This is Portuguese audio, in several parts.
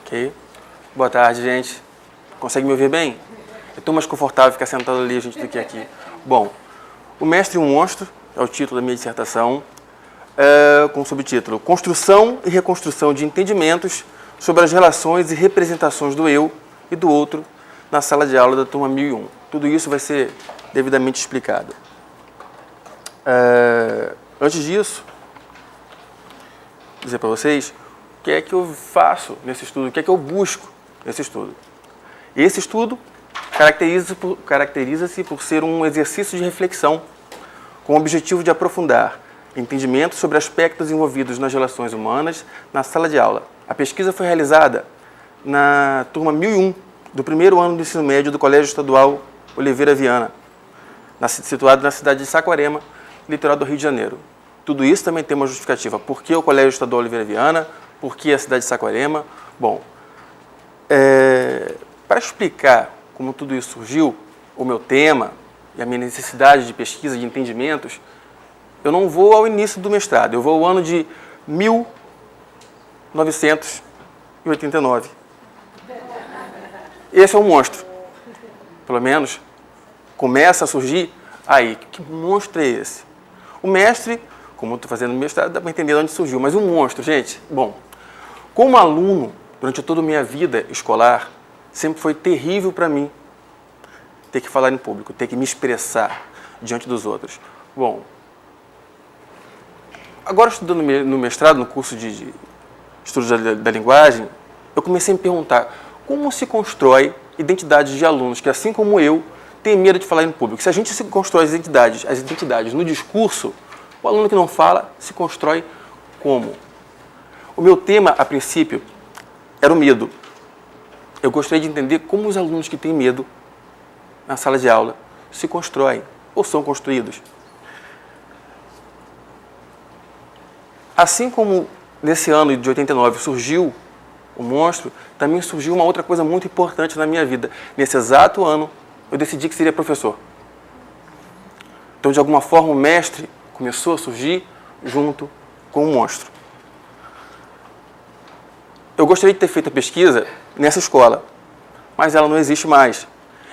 Ok? Boa tarde, gente. Consegue me ouvir bem? É tão mais confortável ficar sentado ali, gente, do que aqui. Bom, O Mestre e o Monstro é o título da minha dissertação, com o subtítulo Construção e Reconstrução de Entendimentos sobre as Relações e Representações do Eu e do Outro na sala de aula da turma 1001. Tudo isso vai ser devidamente explicado. Antes disso, dizer para vocês o que é que eu faço nesse estudo, o que é que eu busco nesse estudo. Esse estudo caracteriza-se por ser um exercício de reflexão com o objetivo de aprofundar entendimento sobre aspectos envolvidos nas relações humanas na sala de aula. A pesquisa foi realizada na turma 1001 do primeiro ano do ensino médio do Colégio Estadual Oliveira Viana, situado na cidade de Saquarema, litoral do Rio de Janeiro. Tudo isso também tem uma justificativa. Por que o Colégio Estadual Oliveira Viana? Por que a cidade de Saquarema? Bom, para explicar como tudo isso surgiu, o meu tema e a minha necessidade de pesquisa, de entendimentos, eu não vou ao início do mestrado, eu vou ao ano de 1989. Esse é um monstro. Pelo menos começa a surgir aí. Que monstro é esse? O mestre, como eu estou fazendo mestrado, dá para entender de onde surgiu, mas um monstro, gente, bom, como aluno, durante toda a minha vida escolar, sempre foi terrível para mim ter que falar em público, ter que me expressar diante dos outros. Bom, agora estudando no mestrado, no curso de estudos da linguagem, eu comecei a me perguntar como se constrói identidades de alunos que, assim como eu, têm medo de falar em público. Se a gente se constrói as identidades no discurso, o aluno que não fala se constrói como? O meu tema, a princípio, era o medo. Eu gostaria de entender como os alunos que têm medo na sala de aula se constroem ou são construídos. Assim como nesse ano de 89 surgiu o monstro, também surgiu uma outra coisa muito importante na minha vida. Nesse exato ano, eu decidi que seria professor. Então, de alguma forma, o mestre começou a surgir junto com o monstro. Eu gostaria de ter feito a pesquisa nessa escola, mas ela não existe mais.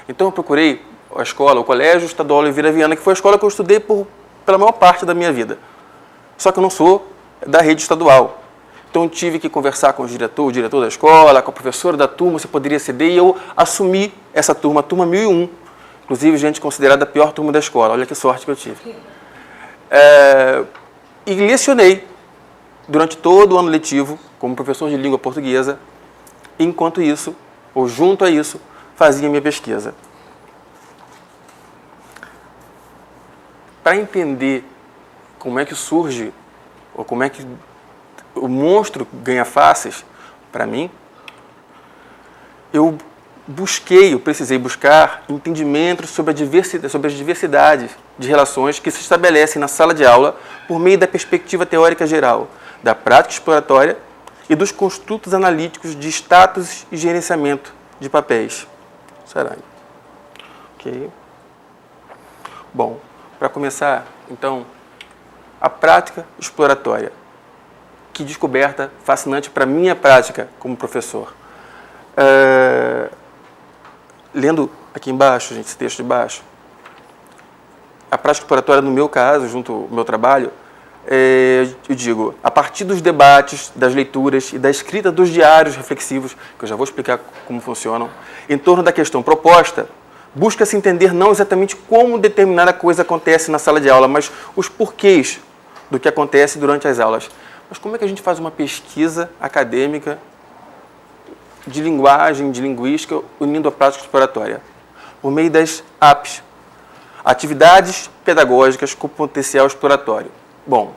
Então, eu procurei a escola, o Colégio Estadual Oliveira Viana, que foi a escola que eu estudei pela maior parte da minha vida. Só que eu não sou da rede estadual. Então, tive que conversar com o diretor da escola, com a professora da turma, se poderia ceder, e eu assumi essa turma, a turma 1001. Inclusive, gente considerada a pior turma da escola. Olha que sorte que eu tive. E lecionei durante todo o ano letivo, como professor de língua portuguesa, enquanto isso, ou junto a isso, fazia minha pesquisa. Para entender como é que surge, ou como é que o monstro ganha faces, para mim, eu precisei buscar entendimentos sobre as diversidades de relações que se estabelecem na sala de aula por meio da perspectiva teórica geral, da prática exploratória e dos construtos analíticos de status e gerenciamento de papéis. Será? Ok. Bom, para começar, então, a prática exploratória. Que descoberta fascinante para a minha prática como professor. Lendo aqui embaixo, gente, esse texto de baixo, a prática exploratória, no meu caso, junto ao meu trabalho, eu digo, a partir dos debates, das leituras e da escrita dos diários reflexivos, que eu já vou explicar como funcionam, em torno da questão proposta, busca-se entender não exatamente como determinada coisa acontece na sala de aula, mas os porquês do que acontece durante as aulas. Mas como é que a gente faz uma pesquisa acadêmica de linguagem, de linguística, unindo a prática exploratória? Por meio das APs, Atividades Pedagógicas com Potencial Exploratório. Bom,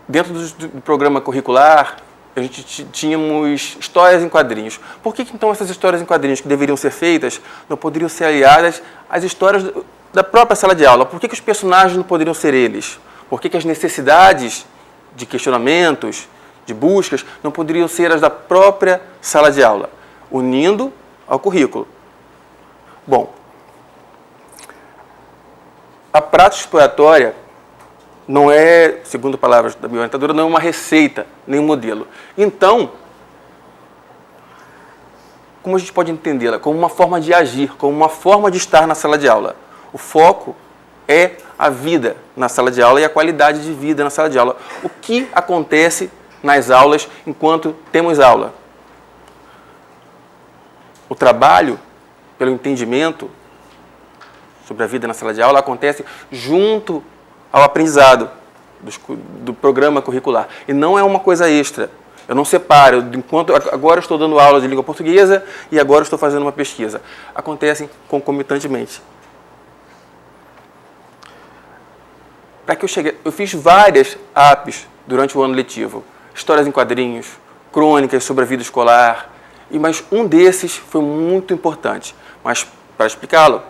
dentro do programa curricular, a gente tínhamos histórias em quadrinhos. Por que então essas histórias em quadrinhos que deveriam ser feitas não poderiam ser aliadas às histórias da própria sala de aula? Por que os personagens não poderiam ser eles? Por que as necessidades de questionamentos, de buscas, não poderiam ser as da própria sala de aula, unindo ao currículo? Bom, a prática exploratória não é, segundo palavras da minha orientadora, não é uma receita, nem um modelo. Então, como a gente pode entendê-la? Como uma forma de agir, como uma forma de estar na sala de aula. O foco é a vida na sala de aula e a qualidade de vida na sala de aula. O que acontece nas aulas enquanto temos aula? O trabalho, pelo entendimento sobre a vida na sala de aula, acontece junto ao aprendizado do programa curricular. E não é uma coisa extra. Eu não separo, enquanto agora eu estou dando aula de língua portuguesa e agora eu estou fazendo uma pesquisa. Acontecem concomitantemente. Para que eu fiz várias apps durante o ano letivo. Histórias em quadrinhos, crônicas sobre a vida escolar, mas um desses foi muito importante. Mas, para explicá-lo,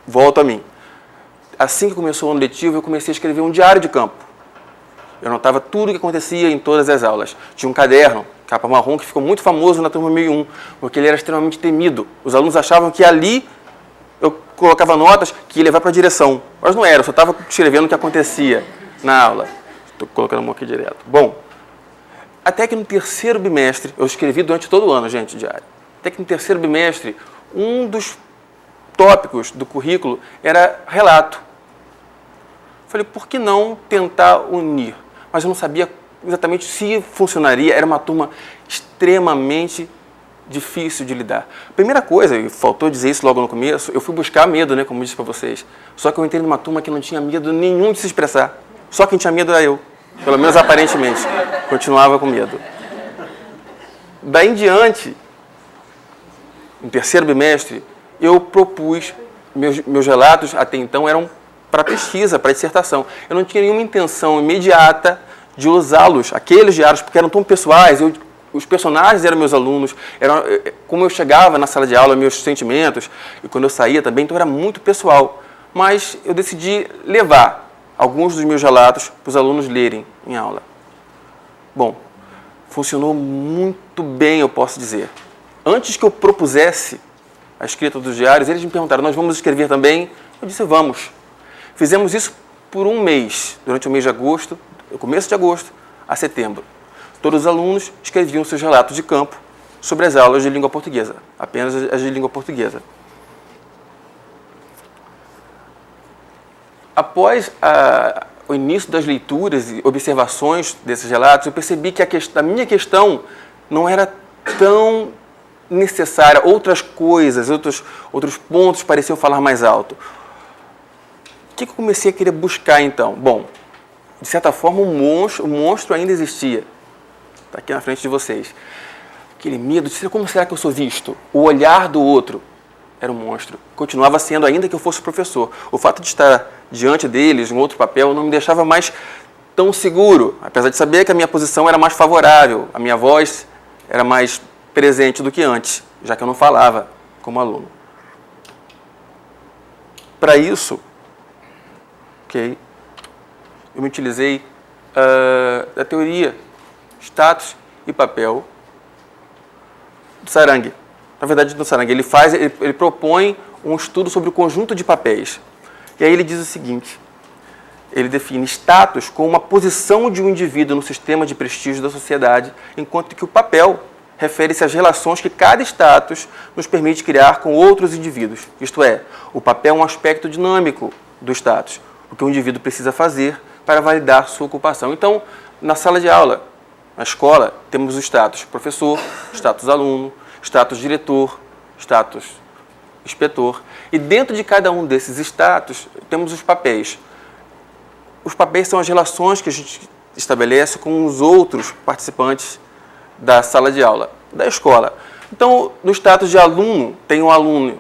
volto a mim. Assim que começou o ano letivo, eu comecei a escrever um diário de campo. Eu anotava tudo o que acontecia em todas as aulas. Tinha um caderno, capa marrom, que ficou muito famoso na turma 1001, porque ele era extremamente temido. Os alunos achavam que ali eu colocava notas que ia levar para a direção. Mas não era, eu só estava escrevendo o que acontecia na aula. Estou colocando a mão aqui direto. Bom, até que no terceiro bimestre, eu escrevi durante todo o ano, gente, diário. Até que no terceiro bimestre, um dos tópicos do currículo era relato. Falei, por que não tentar unir? Mas eu não sabia exatamente se funcionaria. Era uma turma extremamente difícil de lidar. Primeira coisa, e faltou dizer isso logo no começo, eu fui buscar medo, né, como eu disse para vocês. Só que eu entrei numa turma que não tinha medo nenhum de se expressar. Só quem tinha medo era eu. Pelo menos aparentemente. Continuava com medo. Daí em diante, no terceiro bimestre, eu propus, meus relatos até então eram para pesquisa, para dissertação. Eu não tinha nenhuma intenção imediata de usá-los, aqueles diários, porque eram tão pessoais, os personagens eram meus alunos, como eu chegava na sala de aula, meus sentimentos, e quando eu saía também, então era muito pessoal. Mas eu decidi levar alguns dos meus relatos para os alunos lerem em aula. Bom, funcionou muito bem, eu posso dizer. Antes que eu propusesse a escrita dos diários, eles me perguntaram, nós vamos escrever também? Eu disse, vamos. Fizemos isso por um mês, durante o mês de agosto, começo de agosto a setembro. Todos os alunos escreviam seus relatos de campo sobre as aulas de língua portuguesa, apenas as de língua portuguesa. Após o início das leituras e observações desses relatos, eu percebi que a minha questão não era tão necessária. Outras coisas, outros pontos pareciam falar mais alto. O que eu comecei a querer buscar, então? Bom, de certa forma, o monstro ainda existia. Está aqui na frente de vocês. Aquele medo de como será que eu sou visto? O olhar do outro era um monstro. Continuava sendo, ainda que eu fosse professor. O fato de estar diante deles, em outro papel, não me deixava mais tão seguro, apesar de saber que a minha posição era mais favorável, a minha voz era mais presente do que antes, já que eu não falava como aluno. Para isso, eu me utilizei da teoria status e papel do Sarang. Na verdade, do Sarang, ele propõe um estudo sobre o conjunto de papéis. E aí ele diz o seguinte, ele define status como uma posição de um indivíduo no sistema de prestígio da sociedade, enquanto que o papel refere-se às relações que cada status nos permite criar com outros indivíduos. Isto é, o papel é um aspecto dinâmico do status, o que o indivíduo precisa fazer para validar sua ocupação. Então, na sala de aula, na escola, temos o status professor, status aluno, status diretor, status inspetor. E dentro de cada um desses status, temos os papéis. Os papéis são as relações que a gente estabelece com os outros participantes da sala de aula, da escola. Então, no status de aluno, tem o aluno,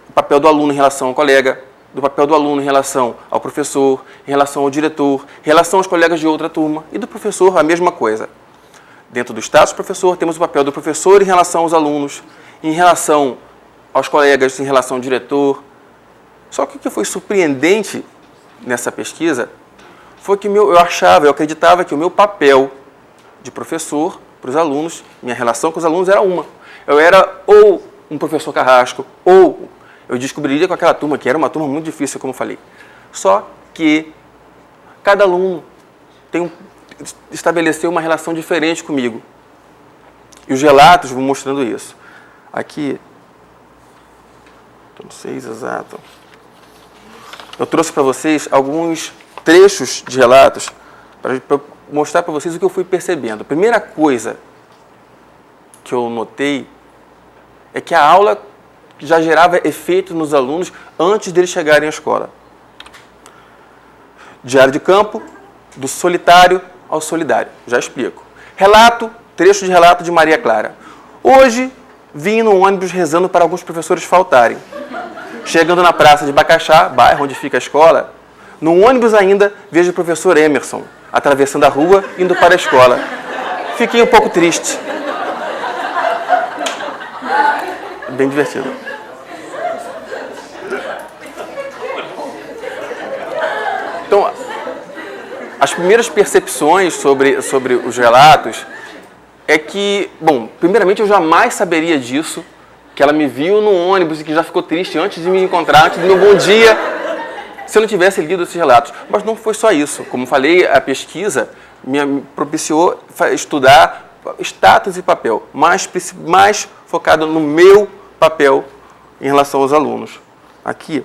o papel do aluno em relação ao colega, do papel do aluno em relação ao professor, em relação ao diretor, em relação aos colegas de outra turma, e do professor a mesma coisa. Dentro do status professor, temos o papel do professor em relação aos alunos, em relação aos colegas, em relação ao diretor. Só que o que foi surpreendente nessa pesquisa foi que eu acreditava que o meu papel de professor para os alunos, minha relação com os alunos era uma. Eu era ou um professor carrasco, ou eu descobriria com aquela turma, que era uma turma muito difícil, como eu falei. Só que cada aluno estabeleceu uma relação diferente comigo. E os relatos vão mostrando isso. Aqui Estou no 6, exato. Eu trouxe para vocês alguns trechos de relatos para mostrar para vocês o que eu fui percebendo. A primeira coisa que eu notei é que a aula já gerava efeito nos alunos antes deles chegarem à escola. Diário de campo, do solitário ao solidário. Já explico. Trecho de relato de Maria Clara. Hoje, vim no ônibus rezando para alguns professores faltarem. Chegando na praça de Bacaxá, bairro onde fica a escola, no ônibus ainda vejo o professor Emerson atravessando a rua, indo para a escola. Fiquei um pouco triste. Bem divertido. Então, as primeiras percepções sobre os relatos é que, bom, primeiramente eu jamais saberia disso, que ela me viu no ônibus e que já ficou triste antes de me encontrar, antes do meu bom dia, se eu não tivesse lido esses relatos. Mas não foi só isso. Como falei, a pesquisa me propiciou estudar status e papel, mais focado no meu papel em relação aos alunos. Aqui,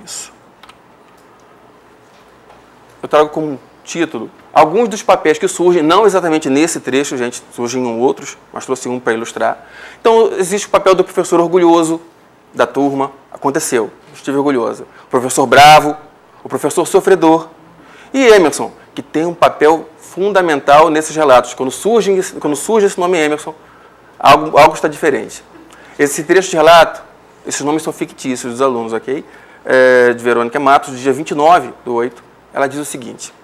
isso. Eu trago como título alguns dos papéis que surgem, não exatamente nesse trecho, gente, surgem em outros, mas trouxe um para ilustrar. Então, existe o papel do professor orgulhoso da turma, aconteceu, estive orgulhoso. O professor bravo, o professor sofredor. E Emerson, que tem um papel fundamental nesses relatos. Quando surge esse nome Emerson, algo está diferente. Esse trecho de relato, esses nomes são fictícios dos alunos, ok? De Verônica Matos, do dia 29/8, ela diz o seguinte: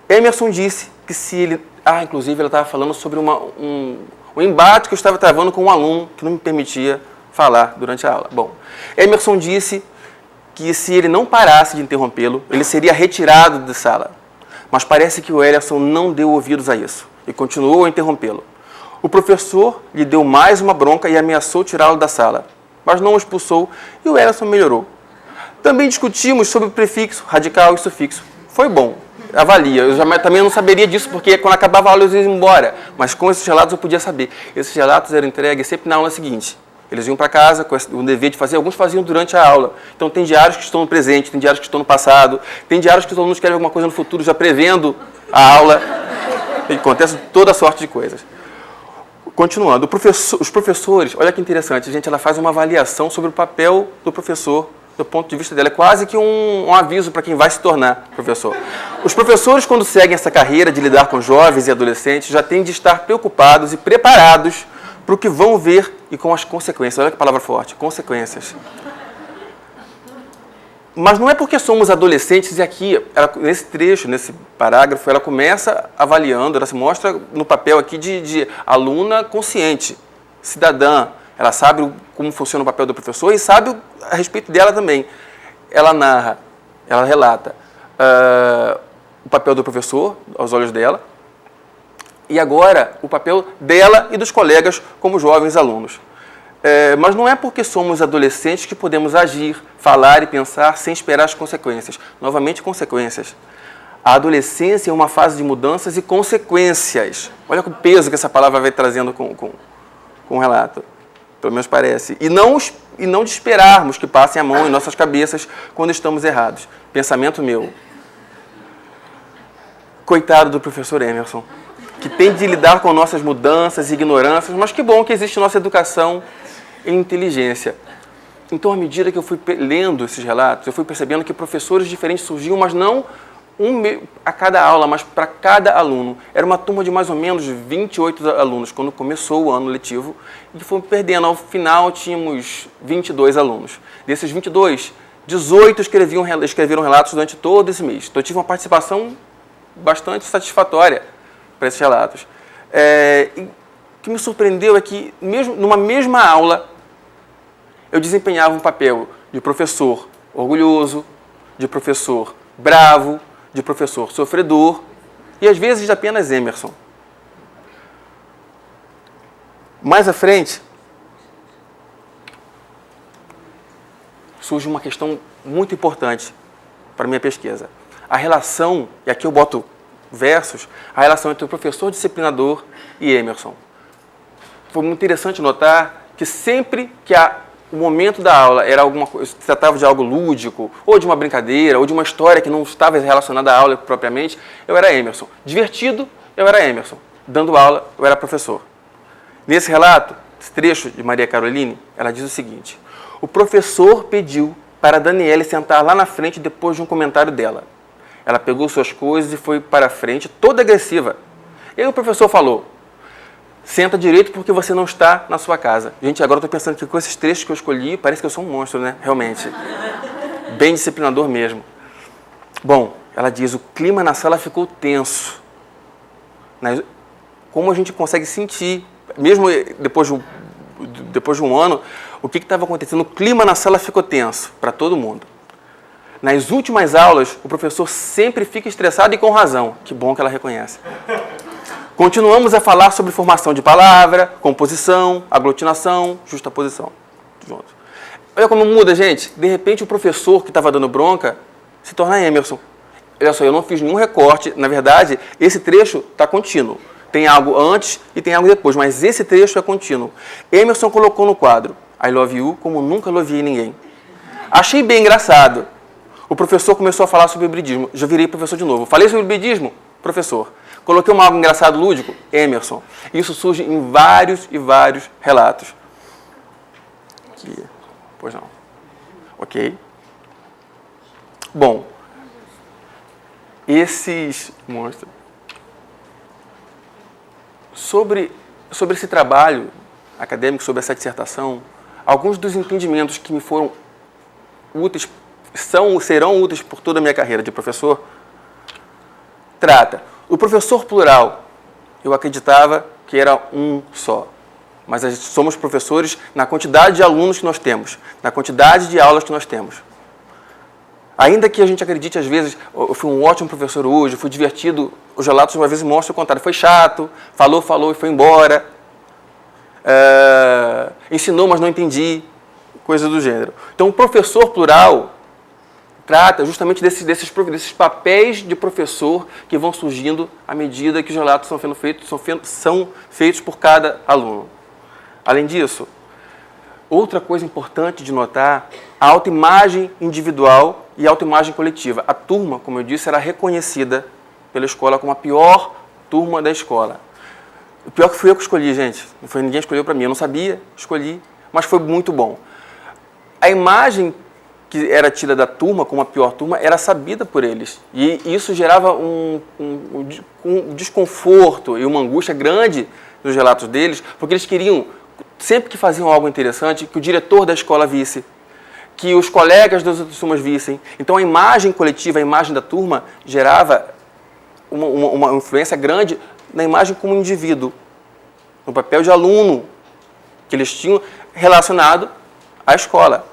Emerson disse que se ele... inclusive ela estava falando sobre um embate que eu estava travando com um aluno que não me permitia falar durante a aula. Bom, Emerson disse que se ele não parasse de interrompê-lo, ele seria retirado da sala. Mas parece que o Emerson não deu ouvidos a isso e continuou a interrompê-lo. O professor lhe deu mais uma bronca e ameaçou tirá-lo da sala, mas não o expulsou e o Emerson melhorou. Também discutimos sobre o prefixo, radical e sufixo. Foi bom. Avalia. Eu também não saberia disso, porque quando acabava a aula eu ia embora. Mas com esses relatos eu podia saber. Esses relatos eram entregues sempre na aula seguinte. Eles iam para casa com o dever de fazer, alguns faziam durante a aula. Então tem diários que estão no presente, tem diários que estão no passado, tem diários que os alunos querem alguma coisa no futuro, já prevendo a aula. E acontece toda sorte de coisas. Continuando, os professores, olha que interessante, gente, ela faz uma avaliação sobre o papel do professor, do ponto de vista dela. É quase que um aviso para quem vai se tornar professor. Os professores, quando seguem essa carreira de lidar com jovens e adolescentes, já têm de estar preocupados e preparados para o que vão ver e com as consequências. Olha que palavra forte, consequências. Mas não é porque somos adolescentes, e aqui, nesse trecho, nesse parágrafo, ela começa avaliando, ela se mostra no papel aqui de aluna consciente, cidadã. Ela sabe como funciona o papel do professor e sabe a respeito dela também. Ela narra, ela relata o papel do professor, aos olhos dela, e agora o papel dela e dos colegas como jovens alunos. Mas não é porque somos adolescentes que podemos agir, falar e pensar sem esperar as consequências. Novamente, consequências. A adolescência é uma fase de mudanças e consequências. Olha o peso que essa palavra vai trazendo com o relato. Pelo menos parece. E não de esperarmos que passem a mão em nossas cabeças quando estamos errados. Pensamento meu. Coitado do professor Emerson, que tem de lidar com nossas mudanças e ignorâncias, mas que bom que existe nossa educação e inteligência. Então, à medida que eu fui lendo esses relatos, eu fui percebendo que professores diferentes surgiam, mas não a cada aula, mas para cada aluno. Era uma turma de mais ou menos 28 alunos, quando começou o ano letivo, e fomos perdendo. Ao final, tínhamos 22 alunos. Desses 22, 18 escreveram relatos durante todo esse mês. Então, eu tive uma participação bastante satisfatória para esses relatos. E o que me surpreendeu é que, mesmo numa mesma aula, eu desempenhava um papel de professor orgulhoso, de professor bravo, de professor sofredor e, às vezes, de apenas Emerson. Mais à frente, surge uma questão muito importante para a minha pesquisa. A relação, e aqui eu boto versos, a relação entre o professor disciplinador e Emerson. Foi muito interessante notar que sempre que o momento da aula era alguma coisa, se tratava de algo lúdico, ou de uma brincadeira, ou de uma história que não estava relacionada à aula propriamente, eu era Emerson. Divertido, eu era Emerson. Dando aula, eu era professor. Nesse relato, esse trecho de Maria Caroline, ela diz o seguinte: o professor pediu para a Daniele sentar lá na frente depois de um comentário dela. Ela pegou suas coisas e foi para a frente, toda agressiva. E aí o professor falou: senta direito porque você não está na sua casa. Gente, agora eu estou pensando que com esses trechos que eu escolhi, parece que eu sou um monstro, né? Realmente. Bem disciplinador mesmo. Bom, ela diz, o clima na sala ficou tenso. Como a gente consegue sentir, mesmo depois de um ano, o que estava acontecendo? O clima na sala ficou tenso para todo mundo. Nas últimas aulas, o professor sempre fica estressado e com razão. Que bom que ela reconhece. Continuamos a falar sobre formação de palavra, composição, aglutinação, justaposição. Juntos. Olha como muda, gente. De repente, o professor que estava dando bronca se torna Emerson. Olha só, eu não fiz nenhum recorte. Na verdade, esse trecho está contínuo. Tem algo antes e tem algo depois, mas esse trecho é contínuo. Emerson colocou no quadro I love you como nunca loviei ninguém. Achei bem engraçado. O professor começou a falar sobre o hibridismo. Já virei professor de novo. Falei sobre o hibridismo? Professor. Coloquei algo engraçado lúdico? Emerson. Isso surge em vários e vários relatos. Aqui. Pois não. Ok. Bom. Esses monstros. Sobre esse trabalho acadêmico, sobre essa dissertação, alguns dos entendimentos que me foram úteis, serão úteis por toda a minha carreira de professor, trata. O professor plural, eu acreditava que era um só. Mas somos professores na quantidade de alunos que nós temos, na quantidade de aulas que nós temos. Ainda que a gente acredite, às vezes, eu fui um ótimo professor hoje, fui divertido, os relatos, uma vez, mostram o contrário. Foi chato, falou e foi embora. Ensinou, mas não entendi. Coisa do gênero. Então, o professor plural trata justamente desses papéis de professor que vão surgindo à medida que os relatos são feitos por cada aluno. Além disso, outra coisa importante de notar, a autoimagem individual e a autoimagem coletiva. A turma, como eu disse, era reconhecida pela escola como a pior turma da escola. O pior que fui eu que escolhi, gente. Não foi ninguém escolheu para mim. Eu não sabia, escolhi, mas foi muito bom. A imagem que era tida da turma como a pior turma era sabida por eles. E isso gerava um desconforto e uma angústia grande nos relatos deles, porque eles queriam, sempre que faziam algo interessante, que o diretor da escola visse, que os colegas das outras turmas vissem. Então, a imagem coletiva, a imagem da turma, gerava uma influência grande na imagem como indivíduo, no papel de aluno que eles tinham relacionado à escola,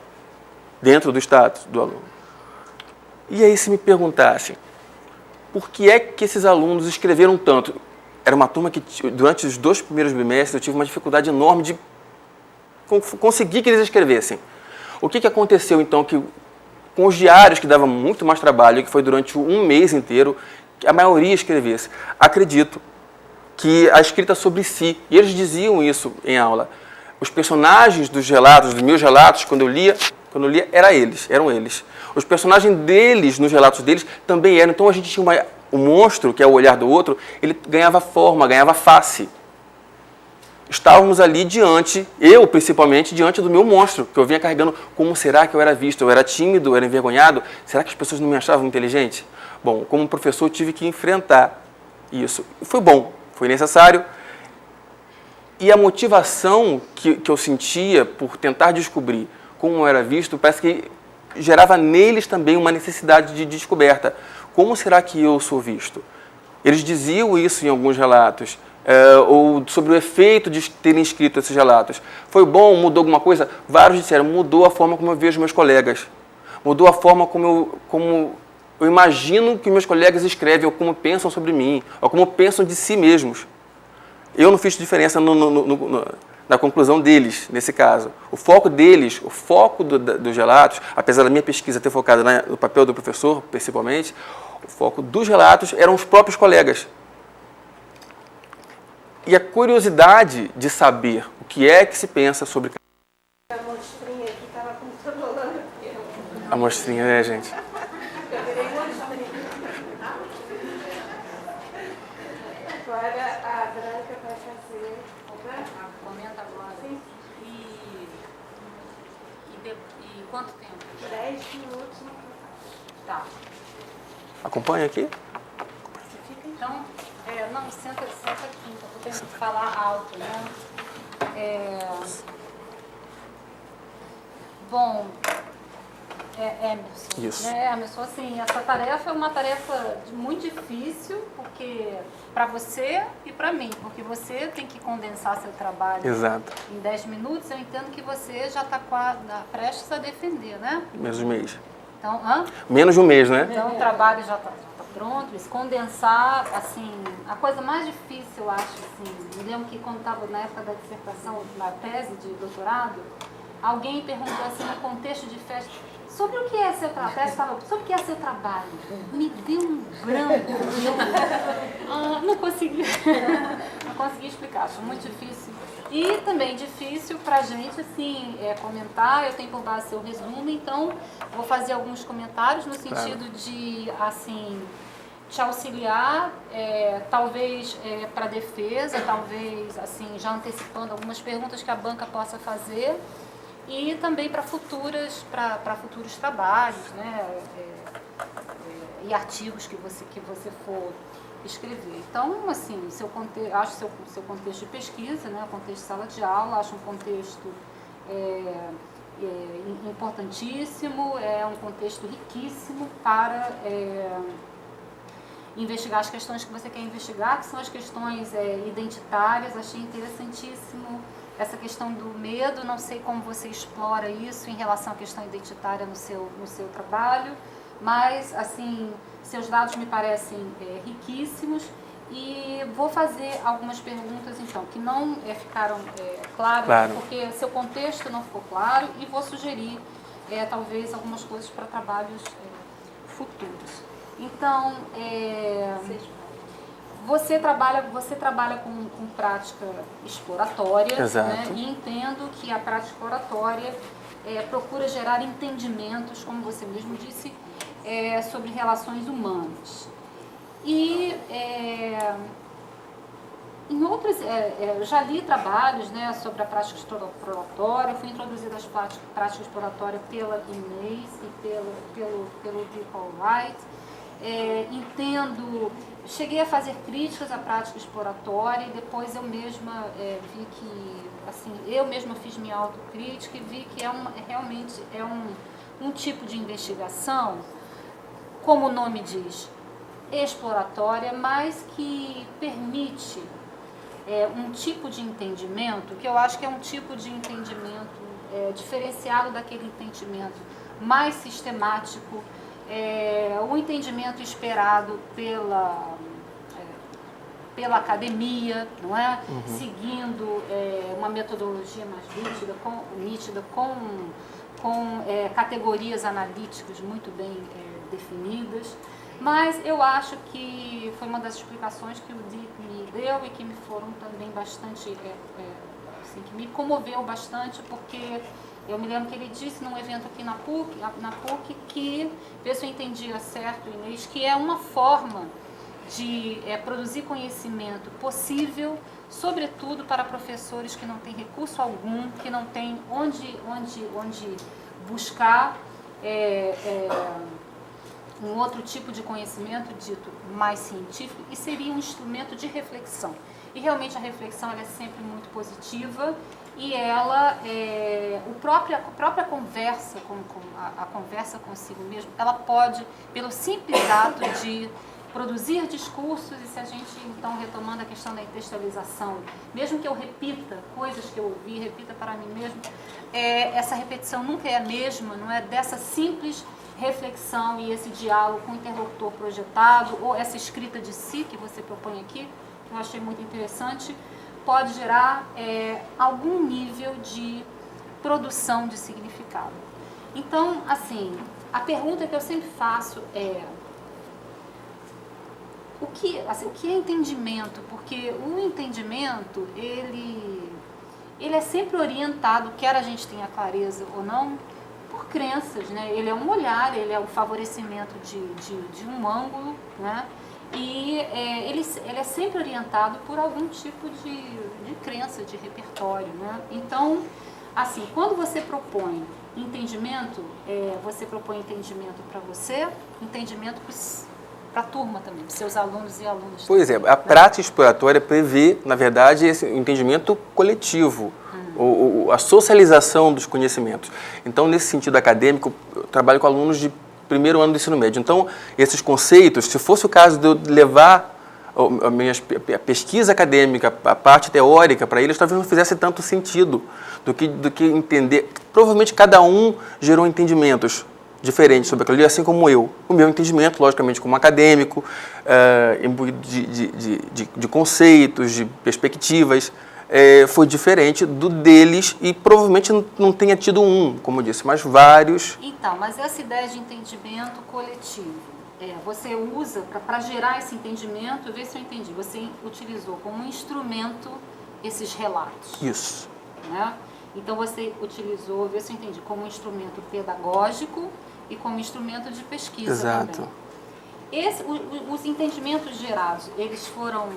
dentro do status do aluno. E aí, se me perguntassem, por que é que esses alunos escreveram tanto? Era uma turma que, durante os 2 primeiros bimestres, eu tive uma dificuldade enorme de conseguir que eles escrevessem. O que aconteceu, então, que com os diários, que dava muito mais trabalho, que foi durante um mês inteiro, que a maioria escrevesse? Acredito que a escrita sobre si, e eles diziam isso em aula, os personagens dos relatos, dos meus relatos, quando eu lia, eram eles. Os personagens deles, nos relatos deles, também eram. Então a gente tinha o monstro, que é o olhar do outro, ele ganhava forma, ganhava face. Estávamos ali eu principalmente, diante do meu monstro, que eu vinha carregando. Como será que eu era visto? Eu era tímido, eu era envergonhado? Será que as pessoas não me achavam inteligente? Bom, como professor, eu tive que enfrentar isso. Foi bom, foi necessário. E a motivação que eu sentia por tentar descobrir como eu era visto, parece que gerava neles também uma necessidade de descoberta. Como será que eu sou visto? Eles diziam isso em alguns relatos. Ou sobre o efeito de terem escrito esses relatos. Foi bom? Mudou alguma coisa? Vários disseram, mudou a forma como eu vejo meus colegas. Mudou a forma como eu imagino que meus colegas escrevem, ou como pensam sobre mim, ou como pensam de si mesmos. Eu não fiz diferença na conclusão deles, nesse caso. O foco deles, dos relatos, apesar da minha pesquisa ter focado no papel do professor, principalmente, o foco dos relatos eram os próprios colegas. E a curiosidade de saber o que é que se pensa sobre... A mostrinha amostrinha, né, gente? Agora a Branca vai fazer. Comenta agora. Sim. E quanto tempo? 10 minutos. Tá. Acompanha aqui? Então, não, senta aqui, então eu tenho que falar alto, né? Bom, Emerson. Isso. Né, Emerson, assim, essa tarefa é uma tarefa muito difícil, porque para você e para mim, porque você tem que condensar seu trabalho Exato. em 10 minutos, eu entendo que você já está prestes a defender, né? Menos de um mês. Então, Menos de um mês, né? Então o trabalho já está pronto, e se condensar, assim, a coisa mais difícil, eu acho, assim, me lembro que quando estava na época da dissertação, na tese de doutorado, alguém perguntou assim, no contexto de festa, sobre o que é seu trabalho? Sobre o que é seu trabalho? Me deu um branco. Não consegui explicar, acho muito difícil. E também difícil para a gente, assim, comentar, eu tenho por base seu resumo, então vou fazer alguns comentários no sentido de, assim, te auxiliar, talvez para defesa, talvez, assim, já antecipando algumas perguntas que a banca possa fazer, e também para futuros trabalhos, né, e artigos que você for escrever. Então, assim, acho seu contexto de pesquisa, né, o contexto de sala de aula, acho um contexto importantíssimo, é um contexto riquíssimo para investigar as questões que você quer investigar, que são as questões identitárias. Achei interessantíssimo essa questão do medo, não sei como você explora isso em relação à questão identitária no seu trabalho, mas, assim, seus dados me parecem riquíssimos, e vou fazer algumas perguntas, então, que não ficaram claras, porque seu contexto não ficou claro, e vou sugerir, talvez, algumas coisas para trabalhos futuros. Então, você trabalha com prática exploratória, né? E entendo que a prática exploratória procura gerar entendimentos, como você mesmo disse, sobre relações humanas. E em outros, eu já li trabalhos, né, sobre a prática exploratória, fui introduzida às práticas exploratórias pela Inês e pelo Dick Allwright. Cheguei a fazer críticas à prática exploratória, e depois eu mesma vi que, assim, eu mesma fiz minha autocrítica e vi que realmente é um tipo de investigação, como o nome diz, exploratória, mas que permite um tipo de entendimento, que eu acho que é um tipo de entendimento diferenciado daquele entendimento mais sistemático, o entendimento esperado pela academia, não é? Seguindo uma metodologia mais nítida, com categorias analíticas muito bem definidas. Mas eu acho que foi uma das explicações que o Dick me deu e que me foram também bastante, assim, que me comoveu bastante, porque eu me lembro que ele disse num evento aqui na PUC que, vê se eu entendia certo, Inês, que é uma forma de produzir conhecimento possível, sobretudo para professores que não têm recurso algum, que não têm onde buscar um outro tipo de conhecimento dito mais científico, e seria um instrumento de reflexão. E realmente a reflexão ela é sempre muito positiva, e ela, a própria conversa, a conversa consigo mesmo, ela pode, pelo simples ato de produzir discursos, e se a gente, então, retomando a questão da intextualização, mesmo que eu repita coisas que eu ouvi, repita para mim mesmo, essa repetição nunca é a mesma, não é dessa simples reflexão e esse diálogo com o interlocutor projetado, ou essa escrita de si que você propõe aqui, que eu achei muito interessante, pode gerar algum nível de produção de significado. Então, assim, a pergunta que eu sempre faço é: o que é entendimento? Porque o entendimento, ele é sempre orientado, quer a gente tenha clareza ou não, por crenças, né? Ele é um olhar, ele é o favorecimento de um ângulo, né? E ele é sempre orientado por algum tipo de crença, de repertório, né? Então, assim, quando você propõe entendimento, você propõe entendimento para você, entendimento para a turma também, para seus alunos e alunas. Pois é, a prática exploratória prevê, na verdade, esse entendimento coletivo, a socialização dos conhecimentos. Então, nesse sentido acadêmico, eu trabalho com alunos de primeiro ano do ensino médio. Então, esses conceitos, se fosse o caso de eu levar a pesquisa acadêmica, a parte teórica para eles, talvez não fizesse tanto sentido do que entender. Provavelmente cada um gerou entendimentos diferentes sobre aquilo ali, assim como eu. O meu entendimento, logicamente, como acadêmico, imbuído de conceitos, de perspectivas, foi diferente do deles e provavelmente não tenha tido um, como eu disse, mas vários. Então, mas essa ideia de entendimento coletivo, você usa para gerar esse entendimento, ver se eu entendi, você utilizou como instrumento esses relatos. Isso. Né? Então você utilizou, ver se eu entendi, como instrumento pedagógico e como instrumento de pesquisa. Exato. Também. Os entendimentos gerados, eles foram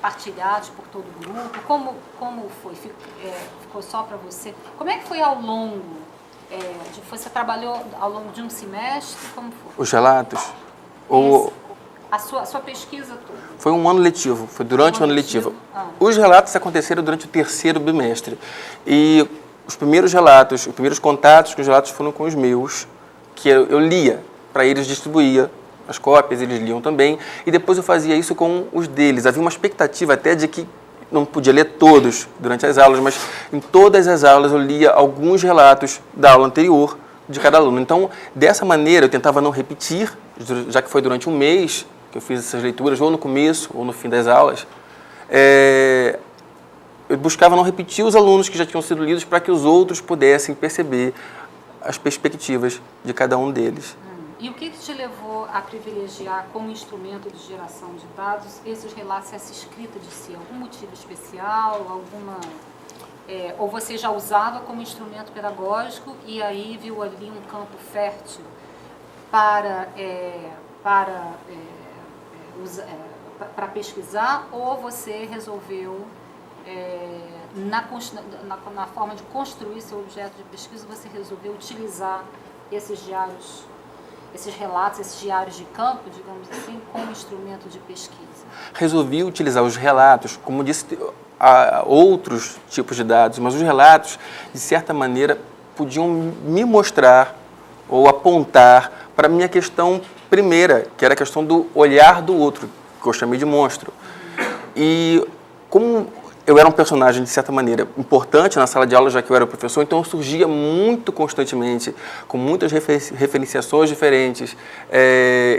partilhados por todo o grupo? Como foi? Ficou só para você? Como é que foi ao longo? Você trabalhou ao longo de um semestre? Como foi? Os relatos? A sua pesquisa toda? Foi um ano letivo, foi durante o ano letivo. Os relatos aconteceram durante o terceiro bimestre. E os primeiros relatos, os primeiros contatos com os relatos foram com os meus, que eu lia, para eles distribuía as cópias, eles liam também, e depois eu fazia isso com os deles. Havia uma expectativa até de que não podia ler todos durante as aulas, mas em todas as aulas eu lia alguns relatos da aula anterior de cada aluno. Então, dessa maneira, eu tentava não repetir, já que foi durante um mês que eu fiz essas leituras, ou no começo ou no fim das aulas, eu buscava não repetir os alunos que já tinham sido lidos para que os outros pudessem perceber as perspectivas de cada um deles. E o que te levou a privilegiar como instrumento de geração de dados esses relatos, essa escrita de si? Algum motivo especial? Ou você já usava como instrumento pedagógico e aí viu ali um campo fértil para pesquisar, ou você resolveu, na forma de construir seu objeto de pesquisa, você resolveu utilizar esses diários, esses relatos, esses diários de campo, digamos assim, como instrumento de pesquisa? Resolvi utilizar os relatos, como disse, há outros tipos de dados, mas os relatos, de certa maneira, podiam me mostrar ou apontar para a minha questão primeira, que era a questão do olhar do outro, que eu chamei de monstro. E como eu era um personagem, de certa maneira, importante na sala de aula, já que eu era o professor, então eu surgia muito constantemente, com muitas referenciações diferentes,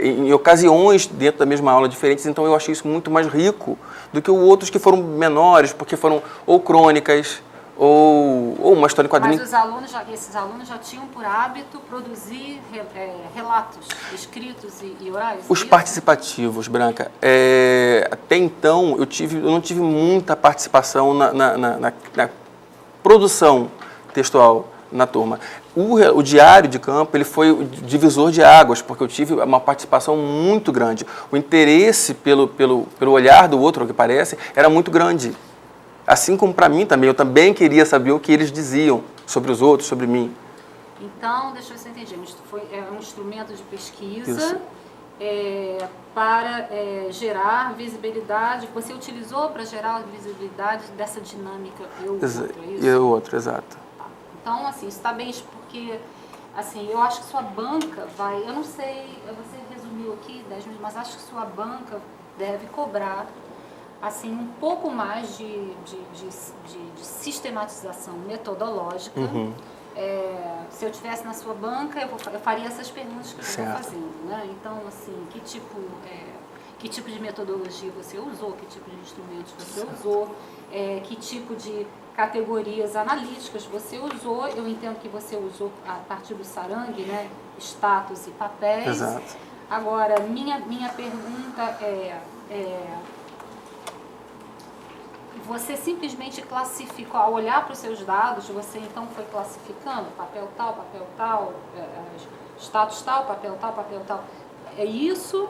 em ocasiões dentro da mesma aula diferentes, então eu achei isso muito mais rico do que outros que foram menores, porque foram ou crônicas, ou uma história em quadrinho. Mas esses alunos já tinham por hábito produzir relatos escritos e orais? Os participativos, Branca. Até então, eu não tive muita participação na produção textual na turma. O diário de campo ele foi o divisor de águas, porque eu tive uma participação muito grande. O interesse pelo olhar do outro, ao que parece, era muito grande. Assim como para mim também, eu também queria saber o que eles diziam sobre os outros, sobre mim. Então, deixa eu ver se eu entendi. Foi um instrumento de pesquisa para gerar visibilidade. Você utilizou para gerar a visibilidade dessa dinâmica eu-outro, é isso? Eu-outro, exato. Então, assim, está bem, porque assim, eu acho que sua banca vai... Eu não sei, você resumiu aqui 10 minutos, mas acho que sua banca deve cobrar assim, um pouco mais de sistematização metodológica. Uhum. Se eu estivesse na sua banca, eu faria essas perguntas que você está fazendo, né? Então, assim, que tipo de metodologia você usou, que tipo de instrumentos você usou, que tipo de categorias analíticas você usou. Eu entendo que você usou, a partir do Sarang, né, status e papéis. Exato. Agora, minha pergunta você simplesmente classificou, ao olhar para os seus dados, você então foi classificando papel tal, status tal, papel tal. É isso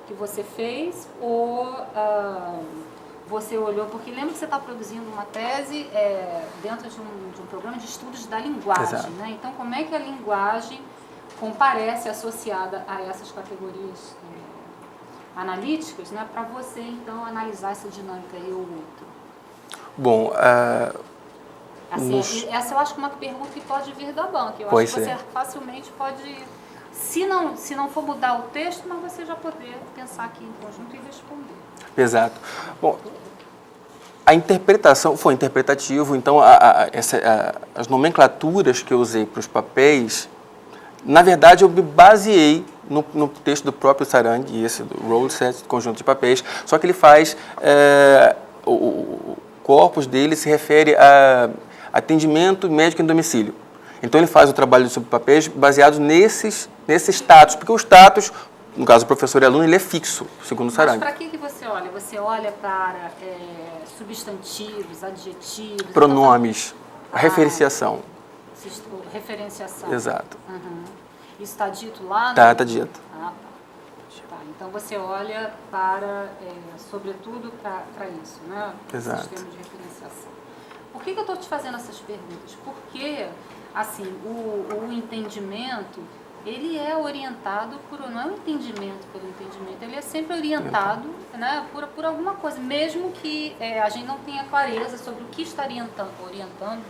que você fez ou você olhou, porque lembra que você está produzindo uma tese dentro de um programa de estudos da linguagem, né? Então, como é que a linguagem comparece associada a essas categorias analíticas, né, para você, então, analisar essa dinâmica e o outro? Bom, assim, essa eu acho que é uma pergunta que pode vir da banca. Eu acho que você facilmente pode, se não for mudar o texto, mas você já poder pensar aqui em conjunto e responder. Exato. Bom, a interpretação foi interpretativo, então as nomenclaturas que eu usei para os papéis, na verdade eu me baseei no texto do próprio Sarang, esse do Role Set, conjunto de papéis, só que ele faz, o corpus dele se refere a atendimento médico em domicílio. Então ele faz o trabalho sobre papéis baseado nesses status, porque o status, no caso do professor e aluno, ele é fixo, segundo o Sarang. Mas para que você olha? Você olha para substantivos, adjetivos... Pronomes, referenciação. Referenciação. Exato. Uhum. Isso está dito lá? Tá dito. Tá. Então você olha para, sobretudo, para isso, né? Exato. Sistema de referenciação. Por que eu estou te fazendo essas perguntas? Porque, assim, o entendimento, ele é orientado não é um entendimento pelo entendimento, ele é sempre orientado, né, por alguma coisa, mesmo que a gente não tenha clareza sobre o que está orientando,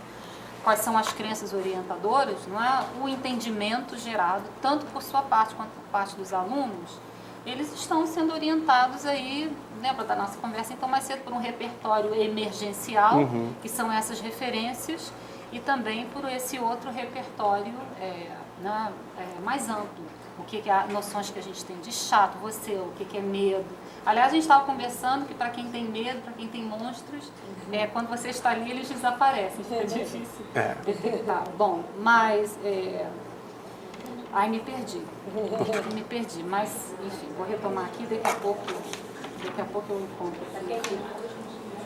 quais são as crenças orientadoras, não é? O entendimento gerado, tanto por sua parte quanto por parte dos alunos, eles estão sendo orientados aí, lembra da nossa conversa, então, mais cedo por um repertório emergencial, que são essas referências, e também por esse outro repertório mais amplo. O que é noções que a gente tem de chato, o que é medo. Aliás, a gente estava conversando que para quem tem medo, para quem tem monstros, quando você está ali, eles desaparecem. Fica difícil detectar. Bom, mas... Ai, me perdi. Mas, enfim, vou retomar aqui, daqui a pouco eu encontro.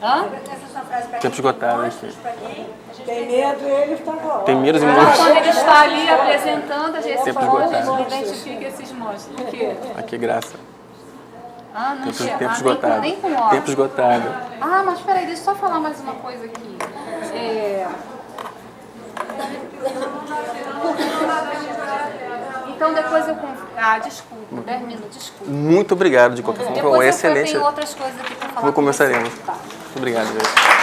Hã? Tempo esgotado. Tem medo, ele está bom. Tem medo e monstros. Quando ele está ali apresentando, a gente identifica esses monstros. Por quê? Que graça. Não tinha. Tempo esgotado. Nem com óculos. Tempo esgotado. Mas peraí, deixa eu só falar mais uma coisa aqui. Então depois eu... desculpa, 10 minutos, desculpa. Muito obrigado, de qualquer forma, foi uma excelente... Tem outras coisas aqui para falar. Começaremos. Tá. Muito obrigado, gente.